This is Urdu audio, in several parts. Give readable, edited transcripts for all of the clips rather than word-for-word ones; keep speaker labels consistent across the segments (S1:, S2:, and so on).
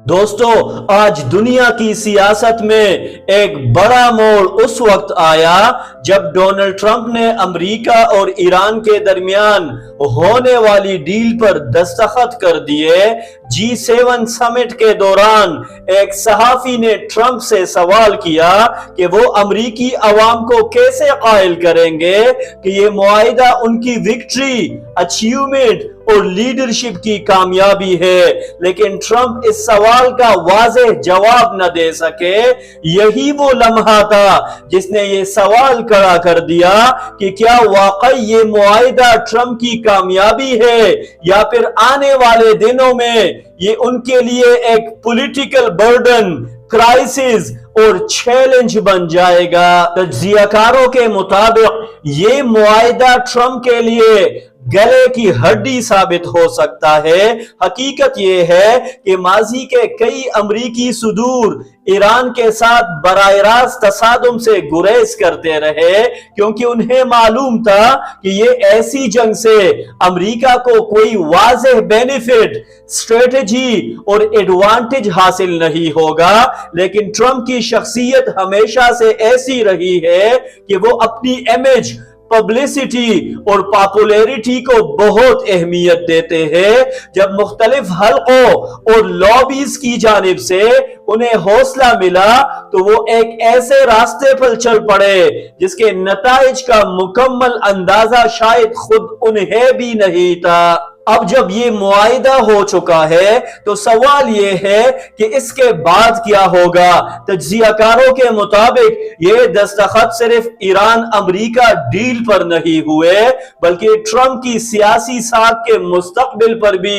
S1: دوستو، آج دنیا کی سیاست میں ایک بڑا موڑ اس وقت آیا جب ڈونلڈ ٹرمپ نے امریکہ اور ایران کے درمیان ہونے والی ڈیل پر دستخط کر دیے۔ G7 سمٹ کے دوران ایک صحافی نے ٹرمپ سے سوال کیا کہ وہ امریکی عوام کو کیسے قائل کریں گے کہ یہ معاہدہ ان کی وکٹری، اچیومنٹ اور لیڈرشپ کی کامیابی ہے، لیکن ٹرمپ اس سوال کا واضح جواب نہ دے سکے۔ یہی وہ لمحہ تھا جس نے یہ سوال کھڑا کر دیا کہ کیا واقعی یہ معاہدہ ٹرمپ کی کامیابی ہے یا پھر آنے والے دنوں میں یہ ان کے لیے ایک پولیٹیکل برڈن، کرائسس اور چیلنج بن جائے گا۔ تجزیہ کاروں کے مطابق یہ معاہدہ ٹرمپ کے لیے گلے کی ہڈی ثابت ہو سکتا ہے۔ حقیقت یہ ہے کہ ماضی کے کئی امریکی صدور ایران کے ساتھ براہ راست تصادم سے گریز کرتے رہے، کیونکہ انہیں معلوم تھا کہ یہ ایسی جنگ سے امریکہ کو کوئی واضح بینیفٹ، اسٹریٹجی اور ایڈوانٹیج حاصل نہیں ہوگا۔ لیکن ٹرمپ کی شخصیت ہمیشہ سے ایسی رہی ہے کہ وہ اپنی امیج، پبلسٹی اور پاپولیرٹی کو بہت اہمیت دیتے ہیں۔ جب مختلف حلقوں اور لابیز کی جانب سے انہیں حوصلہ ملا تو وہ ایک ایسے راستے پر چل پڑے جس کے نتائج کا مکمل اندازہ شاید خود انہیں بھی نہیں تھا۔ اب جب یہ معاہدہ ہو چکا ہے تو سوال یہ ہے کہ اس کے بعد کیا ہوگا۔ تجزیہ کاروں کے مطابق یہ دستخط صرف ایران امریکہ ڈیل پر نہیں ہوئے بلکہ ٹرمپ کی سیاسی ساکھ کے مستقبل پر بھی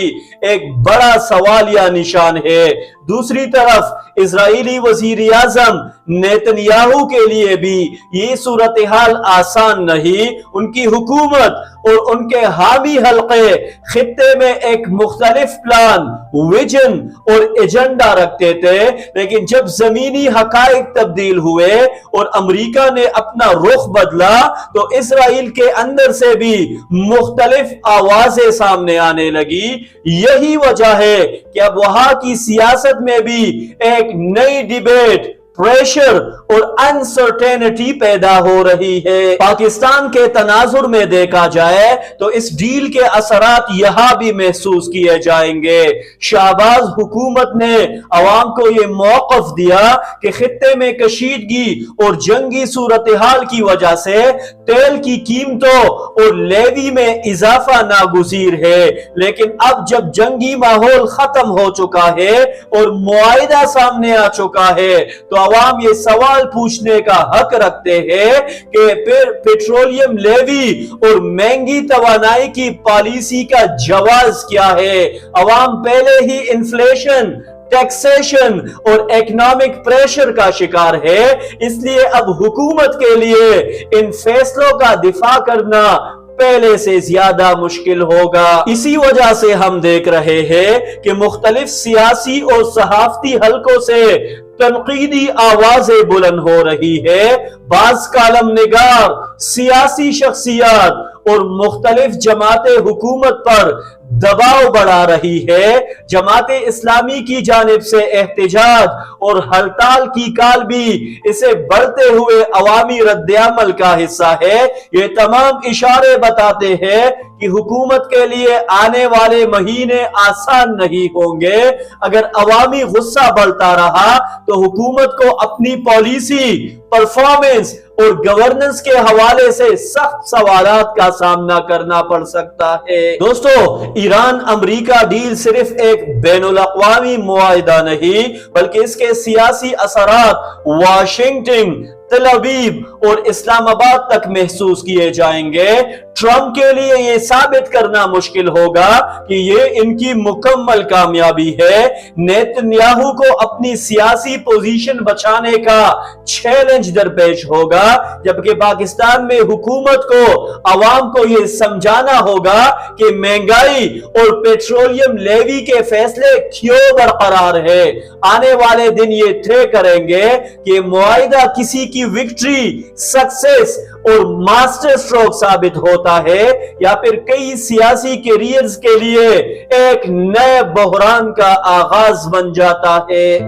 S1: ایک بڑا سوالیہ نشان ہے۔ دوسری طرف اسرائیلی وزیر اعظم نیتن یاہو کے لیے بھی یہ صورتحال آسان نہیں۔ ان کی حکومت اور ان کے حامی حلقے خطے میں ایک مختلف پلان، ویژن اور ایجنڈا رکھتے تھے، لیکن جب زمینی حقائق تبدیل ہوئے اور امریکہ نے اپنا رخ بدلا تو اسرائیل کے اندر سے بھی مختلف آوازیں سامنے آنے لگی۔ یہی وجہ ہے کہ اب وہاں کی سیاست میں بھی ایک نئی ڈیبیٹ، پریشر اور انسرٹینٹی پیدا ہو رہی ہے۔ پاکستان کے تناظر میں دیکھا جائے تو اس ڈیل کے اثرات یہاں بھی محسوس کیے جائیں گے۔ شہباز حکومت نے عوام کو یہ موقف دیا کہ خطے میں کشیدگی اور جنگی صورتحال کی وجہ سے تیل کی قیمتوں اور لیوی میں اضافہ ناگزیر ہے، لیکن اب جب جنگی ماحول ختم ہو چکا ہے اور معاہدہ سامنے آ چکا ہے تو عوام یہ سوال پوچھنے کا حق رکھتے ہیں کہ پھر پیٹرولیم لیوی اور مہنگی توانائی کی پالیسی کا جواز کیا ہے۔ عوام پہلے ہی انفلیشن، ٹیکسیشن اور اکنامک پریشر کا شکار ہے، اس لیے اب حکومت کے لیے ان فیصلوں کا دفاع کرنا پہلے سے زیادہ مشکل ہوگا۔ اسی وجہ سے ہم دیکھ رہے ہیں کہ مختلف سیاسی اور صحافتی حلقوں سے تنقیدی آوازیں بلند ہو رہی ہے۔ بعض کالم نگار، سیاسی شخصیات اور مختلف جماعتیں حکومت پر دباؤ بڑھا رہی ہے۔ جماعت اسلامی کی جانب سے احتجاج اور ہڑتال کی کال بھی اسے بڑھتے ہوئے عوامی رد عمل کا حصہ ہے۔ یہ تمام اشارے بتاتے ہیں کہ حکومت کے لیے آنے والے مہینے آسان نہیں ہوں گے۔ اگر عوامی غصہ بڑھتا رہا تو حکومت کو اپنی پالیسی، پرفارمنس اور گورننس کے حوالے سے سخت سوالات کا سامنا کرنا پڑ سکتا ہے۔ دوستو، ایران امریکہ ڈیل صرف ایک بین الاقوامی معاہدہ نہیں بلکہ اس کے سیاسی اثرات واشنگٹن، تل ابیب اور اسلام آباد تک محسوس کیے جائیں گے۔ ٹرمپ کے لیے یہ ثابت کرنا مشکل ہوگا کہ یہ ان کی مکمل کامیابی ہے۔ نیتن یاہو کو اپنی سیاسی پوزیشن بچانے کا چیلنج درپیش ہوگا، جبکہ پاکستان میں حکومت کو عوام کو یہ سمجھانا ہوگا کہ مہنگائی اور پیٹرولیم لیوی کے فیصلے کیوں برقرار ہے۔ آنے والے دن یہ طے کریں گے کہ معاہدہ کسی کی کی وکٹری، سکسیس اور ماسٹر سٹروک ثابت ہوتا ہے، یا پھر کئی سیاسی کیریئرز کے لیے ایک نئے بحران کا آغاز بن جاتا ہے۔